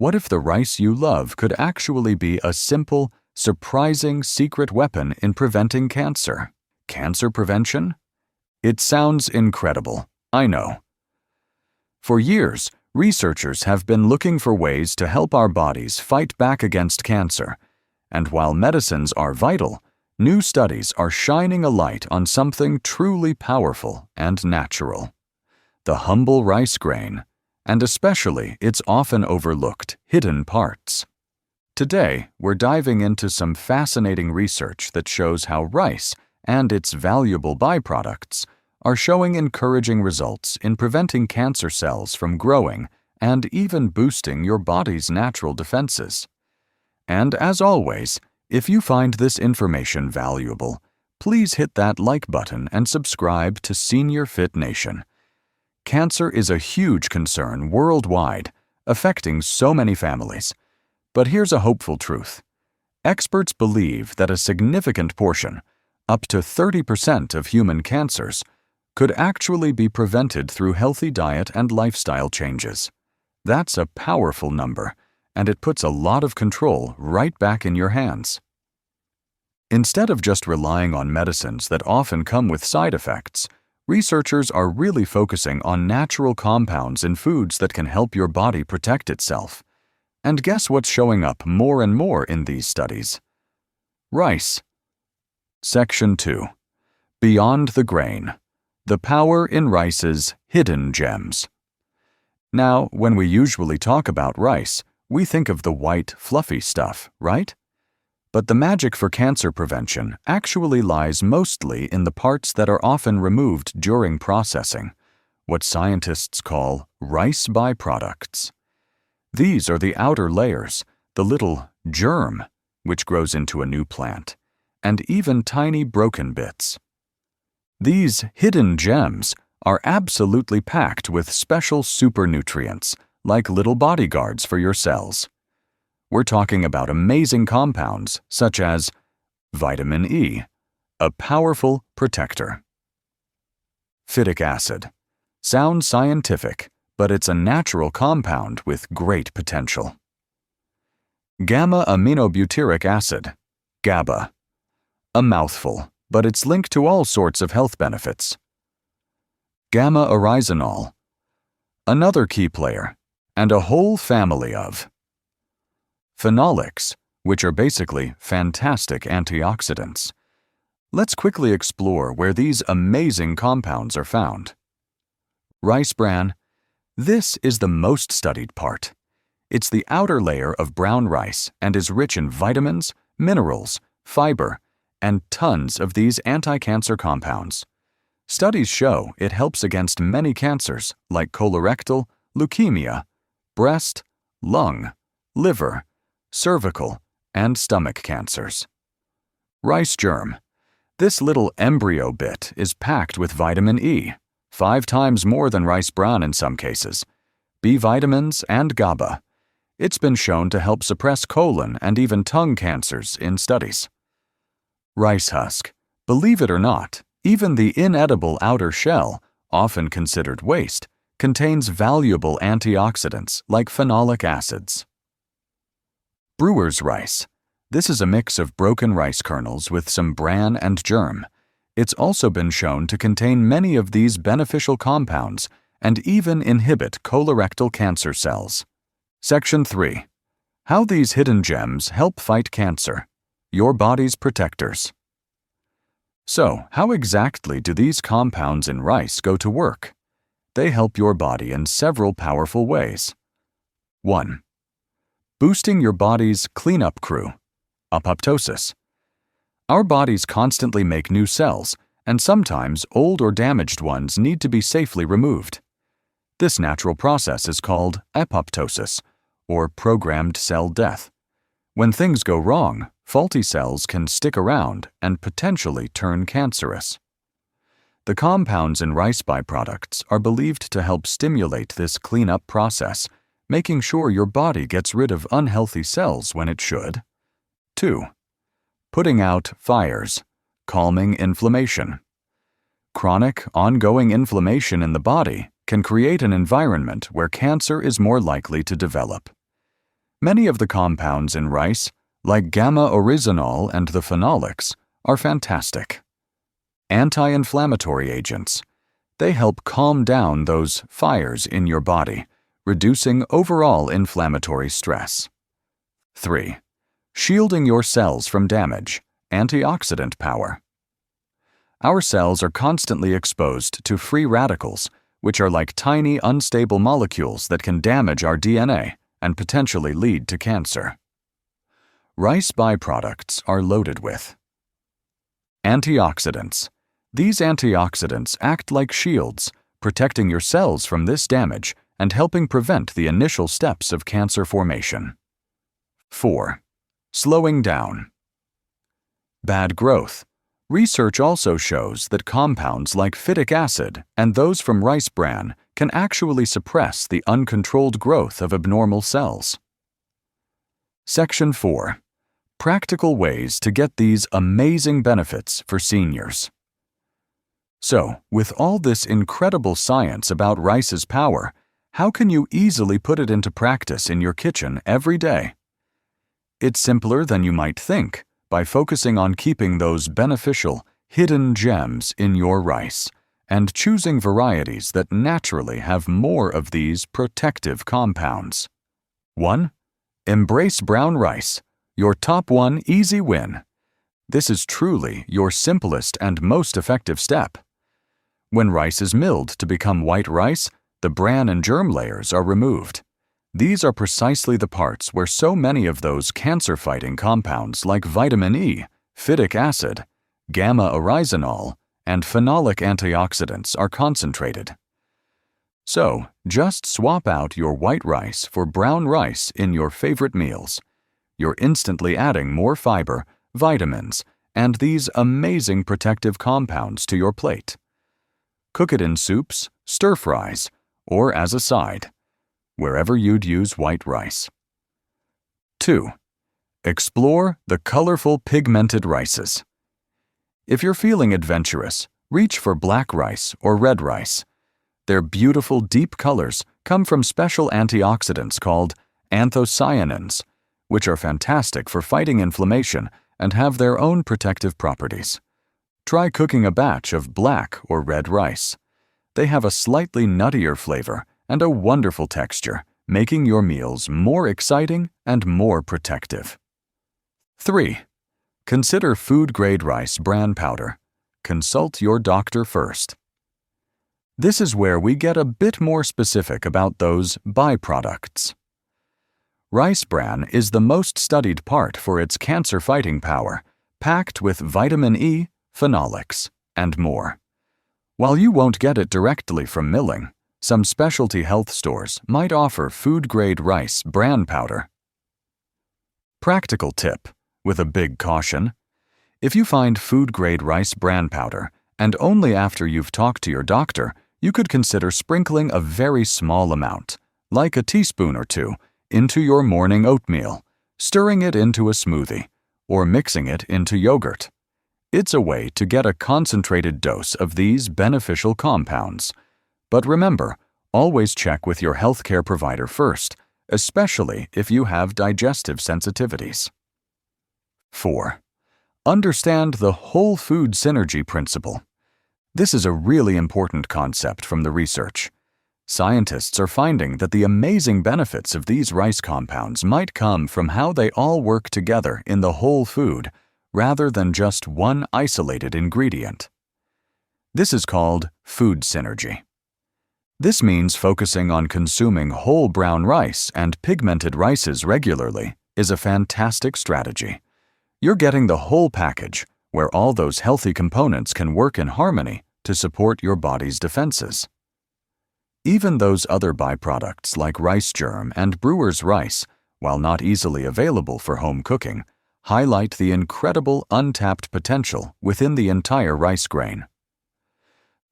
What if the rice you love could actually be a simple, surprising secret weapon in preventing cancer? Cancer prevention? It sounds incredible, I know. For years, researchers have been looking for ways to help our bodies fight back against cancer, and while medicines are vital, new studies are shining a light on something truly powerful and natural: the humble rice grain, and especially its often overlooked hidden parts. Today, we're diving into some fascinating research that shows how rice and its valuable byproducts are showing encouraging results in preventing cancer cells from growing and even boosting your body's natural defenses. And as always, if you find this information valuable, please hit that like button and subscribe to Senior Fit Nation. Cancer is a huge concern worldwide, affecting so many families. But here's a hopeful truth. Experts believe that a significant portion, up to 30% of human cancers, could actually be prevented through healthy diet and lifestyle changes. That's a powerful number, and it puts a lot of control right back in your hands. Instead of just relying on medicines that often come with side effects, researchers are really focusing on natural compounds in foods that can help your body protect itself. And guess what's showing up more and more in these studies? Rice. Section 2. Beyond the grain. The power in rice's hidden gems. Now, when we usually talk about rice, we think of the white, fluffy stuff, right? But the magic for cancer prevention actually lies mostly in the parts that are often removed during processing, what scientists call rice byproducts. These are the outer layers, the little germ, which grows into a new plant, and even tiny broken bits. These hidden gems are absolutely packed with special supernutrients, like little bodyguards for your cells. We're talking about amazing compounds such as vitamin E, a powerful protector. Phytic acid. Sounds scientific, but it's a natural compound with great potential. Gamma-aminobutyric acid, GABA. A mouthful, but it's linked to all sorts of health benefits. Gamma-oryzanol. Another key player, and a whole family of phenolics, which are basically fantastic antioxidants. Let's quickly explore where these amazing compounds are found. Rice bran. This is the most studied part. It's the outer layer of brown rice and is rich in vitamins, minerals, fiber, and tons of these anti-cancer compounds. Studies show it helps against many cancers like colorectal, leukemia, breast, lung, liver, cervical, and stomach cancers. Rice germ. This little embryo bit is packed with vitamin E, 5 times more than rice bran in some cases, B vitamins, and GABA. It's been shown to help suppress colon and even tongue cancers in studies. Rice husk. Believe it or not, even the inedible outer shell, often considered waste, contains valuable antioxidants like phenolic acids. Brewer's rice. This is a mix of broken rice kernels with some bran and germ. It's also been shown to contain many of these beneficial compounds and even inhibit colorectal cancer cells. Section 3. How these hidden gems help fight cancer. Your body's protectors. So, how exactly do these compounds in rice go to work? They help your body in several powerful ways. 1. Boosting your body's cleanup crew. Apoptosis. Our bodies constantly make new cells, and sometimes old or damaged ones need to be safely removed. This natural process is called apoptosis, or programmed cell death. When things go wrong, faulty cells can stick around and potentially turn cancerous. The compounds in rice byproducts are believed to help stimulate this cleanup process, making sure your body gets rid of unhealthy cells when it should. 2. Putting out fires, calming inflammation. Chronic, ongoing inflammation in the body can create an environment where cancer is more likely to develop. Many of the compounds in rice, like gamma-oryzanol and the phenolics, are fantastic. Anti-inflammatory agents. They help calm down those fires in your body, reducing overall inflammatory stress. 3. Shielding your cells from damage. Antioxidant power. Our cells are constantly exposed to free radicals, which are like tiny, unstable molecules that can damage our DNA and potentially lead to cancer. Rice byproducts are loaded with antioxidants. These antioxidants act like shields, protecting your cells from this damage and helping prevent the initial steps of cancer formation. 4. Slowing down. Bad growth. Research also shows that compounds like phytic acid and those from rice bran can actually suppress the uncontrolled growth of abnormal cells. Section 4. Practical ways to get these amazing benefits for seniors. So, with all this incredible science about rice's power, how can you easily put it into practice in your kitchen every day? It's simpler than you might think by focusing on keeping those beneficial, hidden gems in your rice and choosing varieties that naturally have more of these protective compounds. 1. Embrace brown rice, your top 1 easy win. This is truly your simplest and most effective step. When rice is milled to become white rice, the bran and germ layers are removed. These are precisely the parts where so many of those cancer-fighting compounds like vitamin E, phytic acid, gamma-oryzanol, and phenolic antioxidants are concentrated. So, just swap out your white rice for brown rice in your favorite meals. You're instantly adding more fiber, vitamins, and these amazing protective compounds to your plate. Cook it in soups, stir-fries, or as a side, wherever you'd use white rice. 2. Explore the colorful pigmented rices. If you're feeling adventurous, reach for black rice or red rice. Their beautiful deep colors come from special antioxidants called anthocyanins, which are fantastic for fighting inflammation and have their own protective properties. Try cooking a batch of black or red rice. They have a slightly nuttier flavor and a wonderful texture, making your meals more exciting and more protective. 3. Consider food-grade rice bran powder. Consult your doctor first. This is where we get a bit more specific about those byproducts. Rice bran is the most studied part for its cancer-fighting power, packed with vitamin E, phenolics, and more. While you won't get it directly from milling, some specialty health stores might offer food-grade rice bran powder. Practical tip, with a big caution. If you find food-grade rice bran powder, and only after you've talked to your doctor, you could consider sprinkling a very small amount, like a teaspoon or 2, into your morning oatmeal, stirring it into a smoothie, or mixing it into yogurt. It's a way to get a concentrated dose of these beneficial compounds. But remember, always check with your healthcare provider first, especially if you have digestive sensitivities. 4. Understand the whole food synergy principle. This is a really important concept from the research. Scientists are finding that the amazing benefits of these rice compounds might come from how they all work together in the whole food, rather than just one isolated ingredient. This is called food synergy. This means focusing on consuming whole brown rice and pigmented rices regularly is a fantastic strategy. You're getting the whole package, where all those healthy components can work in harmony to support your body's defenses. Even those other byproducts like rice germ and brewer's rice, while not easily available for home cooking, highlight the incredible untapped potential within the entire rice grain.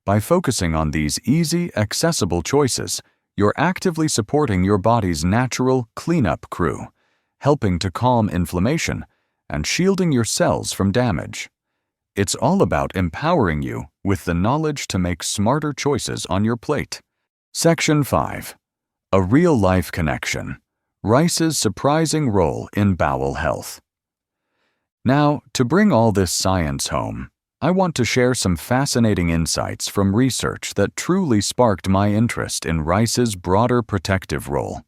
By focusing on these easy, accessible choices, you're actively supporting your body's natural cleanup crew, helping to calm inflammation and shielding your cells from damage. It's all about empowering you with the knowledge to make smarter choices on your plate. Section 5. A real-life connection. Rice's surprising role in bowel health. Now, to bring all this science home, I want to share some fascinating insights from research that truly sparked my interest in rice's broader protective role.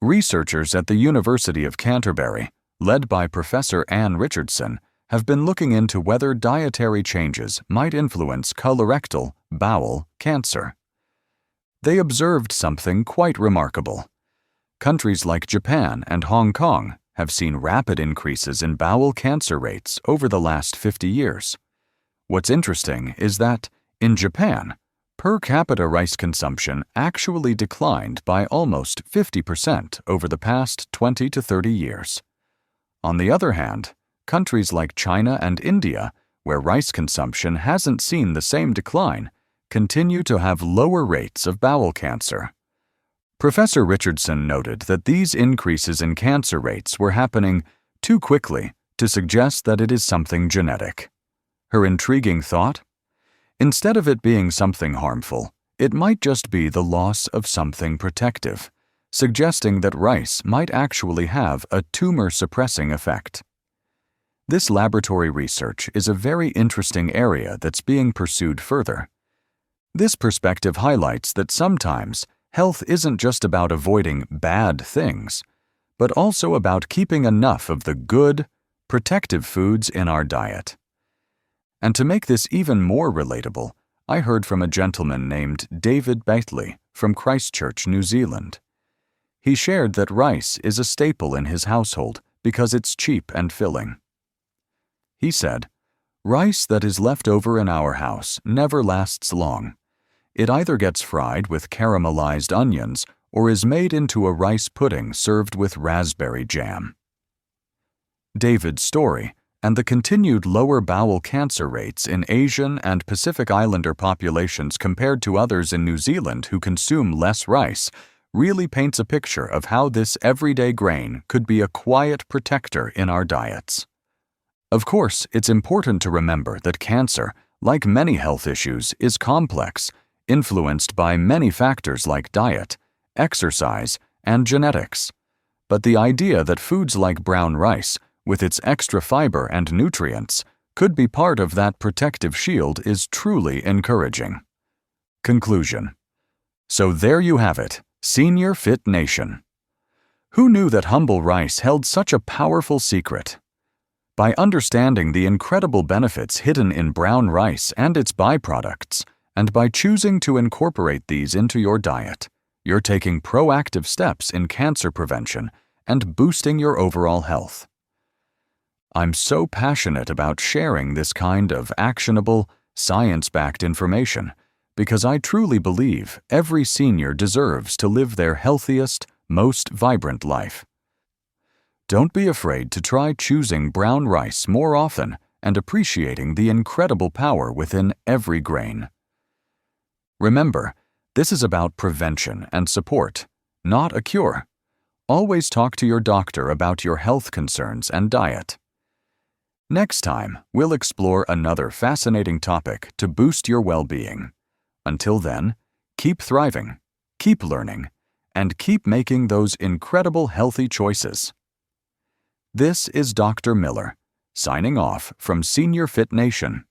Researchers at the University of Canterbury, led by Professor Anne Richardson, have been looking into whether dietary changes might influence colorectal, bowel, cancer. They observed something quite remarkable. Countries like Japan and Hong Kong have seen rapid increases in bowel cancer rates over the last 50 years. What's interesting is that, in Japan, per capita rice consumption actually declined by almost 50% over the past 20 to 30 years. On the other hand, countries like China and India, where rice consumption hasn't seen the same decline, continue to have lower rates of bowel cancer. Professor Richardson noted that these increases in cancer rates were happening too quickly to suggest that it is something genetic. Her intriguing thought? Instead of it being something harmful, it might just be the loss of something protective, suggesting that rice might actually have a tumor-suppressing effect. This laboratory research is a very interesting area that's being pursued further. This perspective highlights that sometimes health isn't just about avoiding bad things, but also about keeping enough of the good, protective foods in our diet. And to make this even more relatable, I heard from a gentleman named David Bately from Christchurch, New Zealand. He shared that rice is a staple in his household because it's cheap and filling. He said, "Rice that is left over in our house never lasts long. It either gets fried with caramelized onions or is made into a rice pudding served with raspberry jam." David's story and the continued lower bowel cancer rates in Asian and Pacific Islander populations compared to others in New Zealand who consume less rice really paints a picture of how this everyday grain could be a quiet protector in our diets. Of course, it's important to remember that cancer, like many health issues, is complex, influenced by many factors like diet, exercise, and genetics. But the idea that foods like brown rice, with its extra fiber and nutrients, could be part of that protective shield is truly encouraging. Conclusion. So there you have it, Senior Fit Nation. Who knew that humble rice held such a powerful secret? By understanding the incredible benefits hidden in brown rice and its byproducts, and by choosing to incorporate these into your diet, you're taking proactive steps in cancer prevention and boosting your overall health. I'm so passionate about sharing this kind of actionable, science-backed information because I truly believe every senior deserves to live their healthiest, most vibrant life. Don't be afraid to try choosing brown rice more often and appreciating the incredible power within every grain. Remember, this is about prevention and support, not a cure. Always talk to your doctor about your health concerns and diet. Next time, we'll explore another fascinating topic to boost your well-being. Until then, keep thriving, keep learning, and keep making those incredible healthy choices. This is Dr. Miller, signing off from Senior Fit Nation.